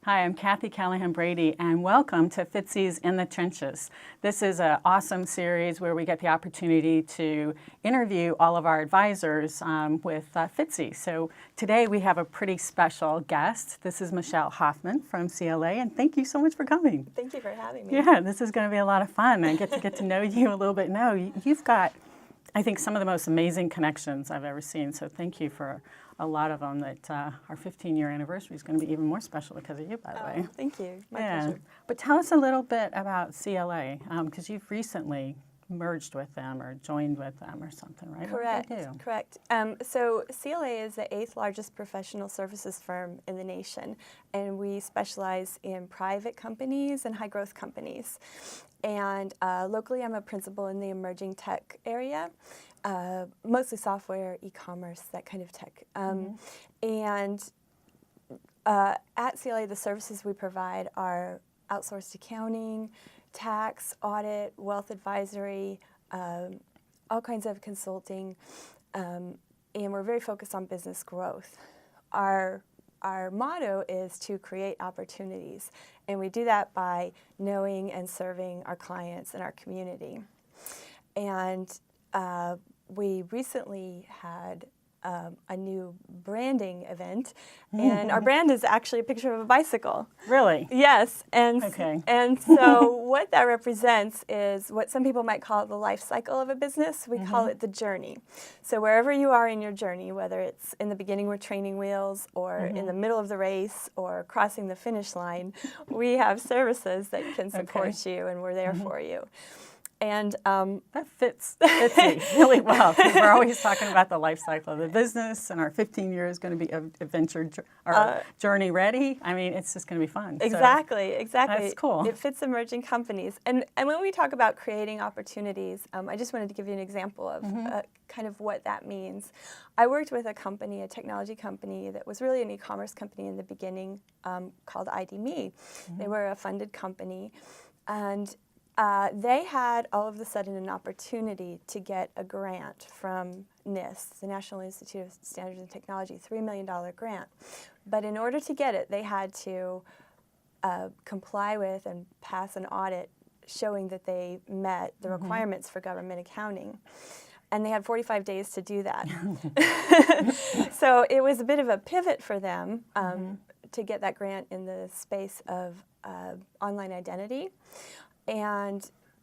Hi, I'm Kathy Callahan-Brady, and welcome to Fitzy's in the Trenches. This is an awesome series where we get the opportunity to interview all of our advisors with Fitzy. So today we have a pretty special guest. This is Michelle Hoffman from CLA, and thank you so much for coming. Thank you for having me. Yeah, this is going to be a lot of fun. I get to know you a little bit now. You've got, I think, some of the most amazing connections I've ever seen, so thank you for a lot of them. That our 15-year anniversary is going to be even more special because of you, by the way. Thank you. My pleasure. But tell us a little bit about CLA, because you've recently merged with them or joined with them or something, right? Correct. What do they do? Correct. So CLA is the 8th largest professional services firm in the nation, and we specialize in private companies and high growth companies. And locally, I'm a principal in the emerging tech area. Mostly software, e-commerce, that kind of tech. And at CLA, the services we provide are outsourced accounting, tax, audit, wealth advisory, all kinds of consulting, and we're very focused on business growth. Our motto is to create opportunities, and we do that by knowing and serving our clients and our community. And we recently had a new branding event, and our brand is actually a picture of a bicycle. Really? Yes, and Okay. and so what that represents is what some people might call the life cycle of a business. We call it the journey. So wherever you are in your journey, whether it's in the beginning with training wheels, or in the middle of the race, or crossing the finish line, we have services that can support you, and we're there for you. And that fits me really well, because we're always talking about the life cycle of the business, and our 15 years is going to be adventure or journey ready. I mean, it's just going to be fun. Exactly, exactly. That's cool. It fits emerging companies. And when we talk about creating opportunities, I just wanted to give you an example of kind of what that means. I worked with a company, a technology company, that was really an e-commerce company in the beginning called ID.me. They were a funded company, and they had all of a sudden an opportunity to get a grant from NIST, the National Institute of Standards and Technology, $3 million grant. But in order to get it, they had to comply with and pass an audit showing that they met the requirements for government accounting. And they had 45 days to do that. So it was a bit of a pivot for them to get that grant in the space of online identity.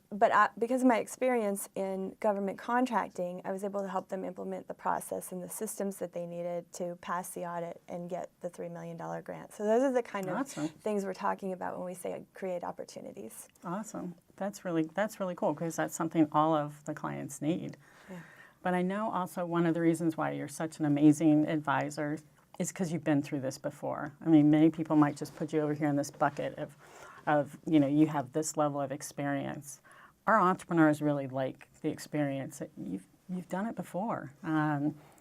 But because of my experience in government contracting, I was able to help them implement the process and the systems that they needed to pass the audit and get the $3 million grant. So those are the kind of things we're talking about when we say create opportunities. Awesome. That's really cool, because that's something all of the clients need. Yeah. But I know also one of the reasons why you're such an amazing advisor is because you've been through this before. I mean, many people might just put you over here in this bucket of you have this level of experience. Our entrepreneurs really like the experience that you've done it before.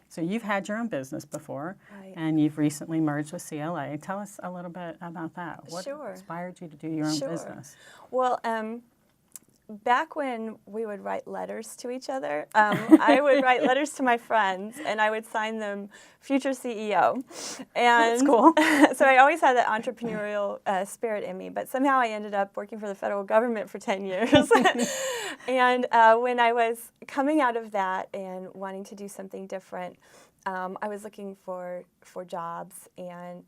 So you've had your own business before, and you've recently merged with CLA. Tell us a little bit about that. What inspired you to do your own business? Well, back when we would write letters to each other, I would write letters to my friends, and I would sign them future CEO. And that's cool. So I always had that entrepreneurial spirit in me, but somehow I ended up working for the federal government for 10 years. And when I was coming out of that and wanting to do something different, I was looking for jobs, and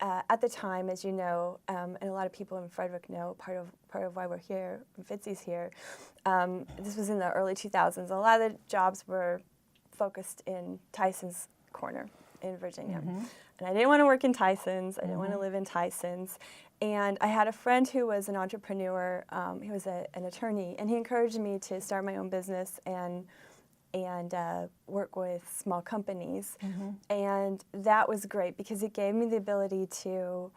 at the time, as you know, and a lot of people in Frederick know, part of why we're here, Fitzy's here, this was in the early 2000s. A lot of the jobs were focused in Tyson's Corner in Virginia. And I didn't want to work in Tyson's. I didn't want to live in Tyson's. And I had a friend who was an entrepreneur. He was an attorney, and he encouraged me to start my own business and work with small companies. And that was great because it gave me the ability to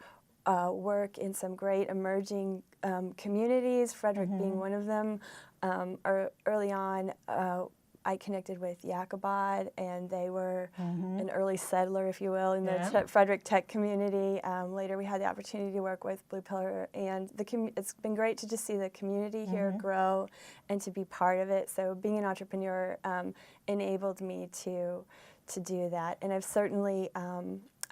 work in some great emerging communities, Frederick being one of them. Early on, I connected with Yakabad, and they were an early settler, if you will, in the Frederick tech community. Later, we had the opportunity to work with Blue Pillar, and it's been great to just see the community here grow and to be part of it. So being an entrepreneur enabled me to do that, and I've certainly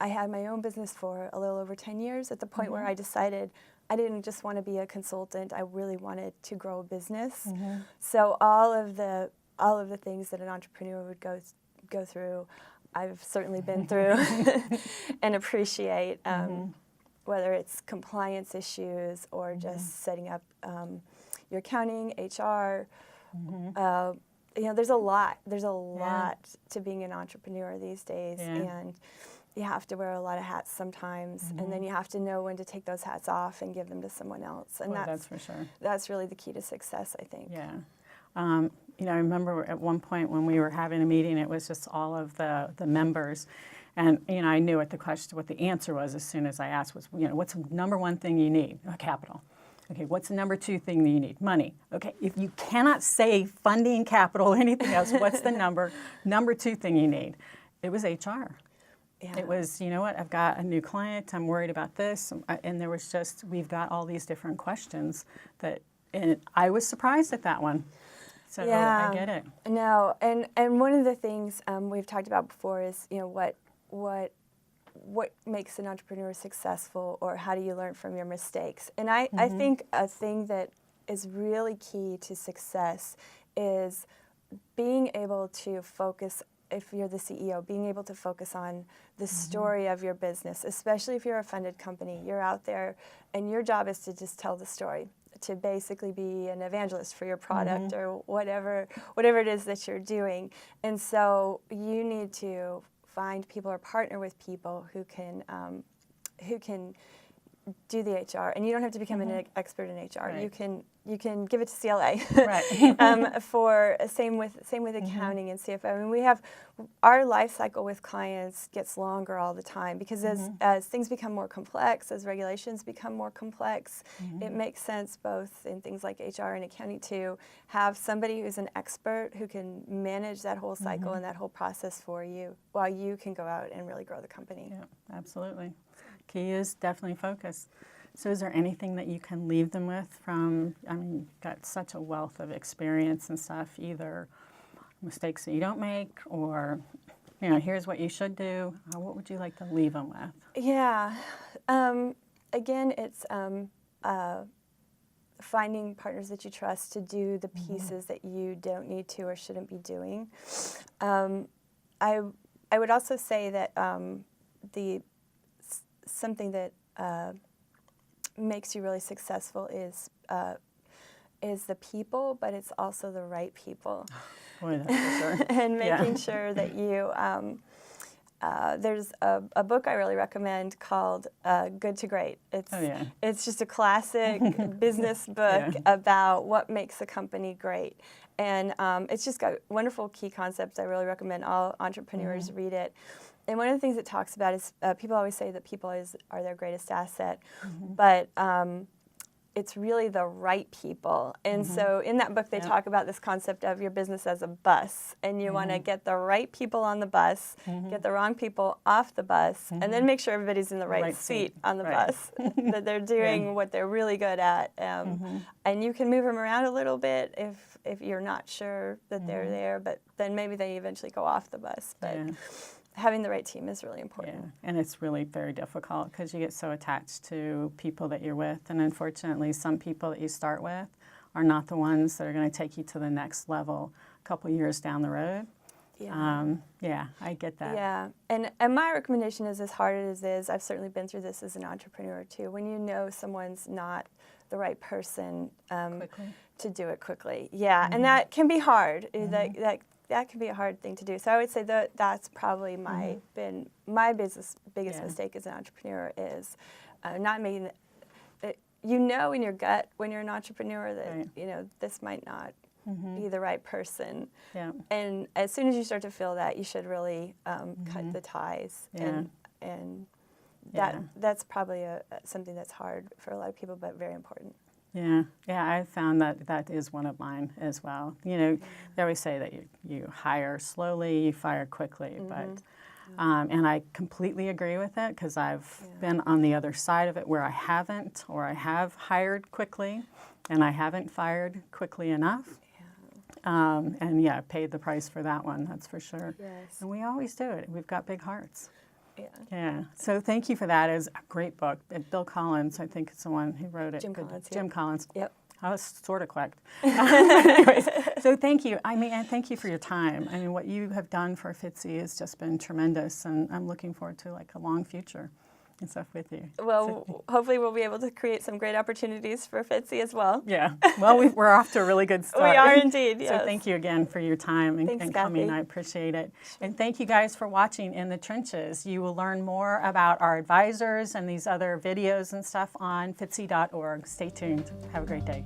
I had my own business for a little over 10 years at the point where I decided I didn't just want to be a consultant. I really wanted to grow a business. So all of the things that an entrepreneur would go through, I've certainly been through and appreciate, whether it's compliance issues or just setting up your accounting, HR. You know, there's a lot to being an entrepreneur these days, and you have to wear a lot of hats sometimes, and then you have to know when to take those hats off and give them to someone else. And that's for sure. That's really the key to success, I think. Yeah. You know, I remember at one point when we were having a meeting, it was just all of the members. And, you know, I knew what the answer was as soon as I asked was, you know, what's the number one thing you need? Capital. Okay, what's the number two thing that you need? Money. Okay, if you cannot say funding, capital, anything else, what's the number two thing you need? It was HR. Yeah. It was, you know what, I've got a new client, I'm worried about this. And there was just, we've got all these different questions and I was surprised at that one. So I get it. No, and one of the things we've talked about before is, you know, what makes an entrepreneur successful, or how do you learn from your mistakes? And I think a thing that is really key to success is being able to focus, if you're the CEO, being able to focus on the story of your business, especially if you're a funded company. You're out there and your job is to just tell the story, to basically be an evangelist for your product or whatever it is that you're doing. And so you need to find people or partner with people who can do the HR, and you don't have to become an expert in HR. Right. You can give it to CLA. Right. For same with accounting and CFO. I mean, we have our life cycle with clients gets longer all the time because as things become more complex, as regulations become more complex, it makes sense both in things like HR and accounting to have somebody who's an expert who can manage that whole cycle and that whole process for you while you can go out and really grow the company. Yeah, absolutely. Key is definitely focus. So is there anything that you can leave them with from, I mean, you've got such a wealth of experience and stuff, either mistakes that you don't make or, you know, here's what you should do. What would you like to leave them with? Yeah. Again, it's finding partners that you trust to do the pieces that you don't need to or shouldn't be doing. I would also say that something that makes you really successful is the people, but it's also the right people. Boy, that's for sure. And making sure that you, there's a book I really recommend called Good to Great. It's just a classic business book about what makes a company great. And it's just got wonderful key concepts. I really recommend all entrepreneurs read it. And one of the things it talks about is people always say that people are their greatest asset, but it's really the right people. And so in that book they talk about this concept of your business as a bus, and you want to get the right people on the bus, get the wrong people off the bus, and then make sure everybody's in the right seat on the bus, that they're doing what they're really good at. And you can move them around a little bit if you're not sure that they're there, but then maybe they eventually go off the bus. But having the right team is really important. Yeah, and it's really very difficult because you get so attached to people that you're with, and unfortunately some people that you start with are not the ones that are going to take you to the next level a couple years down the road. Yeah, I get that. Yeah, and my recommendation is, as hard as it is, I've certainly been through this as an entrepreneur too, when you know someone's not the right person to do it quickly. Yeah, and that can be hard. That can be a hard thing to do. So I would say that's probably been my biggest mistake as an entrepreneur is not making you know in your gut when you're an entrepreneur that you know this might not be the right person. Yeah. And as soon as you start to feel that, you should really cut the ties. Yeah. And that's probably something that's hard for a lot of people, but very important. Yeah, I've found that is one of mine as well. You know, they always say that you hire slowly, you fire quickly, but and I completely agree with it because I've been on the other side of it where I haven't, or I have hired quickly and I haven't fired quickly enough. And paid the price for that one, that's for sure. Yes. And we always do it. We've got big hearts. Yeah. Yeah. So thank you for that. It's a great book. Bill Collins, I think, is the one who wrote it. Jim Good- Collins, Jim yep. Collins. Yep. I was sort of clicked. Anyways, so thank you. I mean, and thank you for your time. I mean, what you have done for FITCI has just been tremendous, and I'm looking forward to like a long future and stuff with you. Well, hopefully we'll be able to create some great opportunities for FITCI as well. Yeah. Well, we're off to a really good start. We are indeed, yes. So thank you again for your time and, Thanks, and coming. Kathy. I appreciate it. And thank you guys for watching In the Trenches. You will learn more about our advisors and these other videos and stuff on fitci.org. Stay tuned. Have a great day.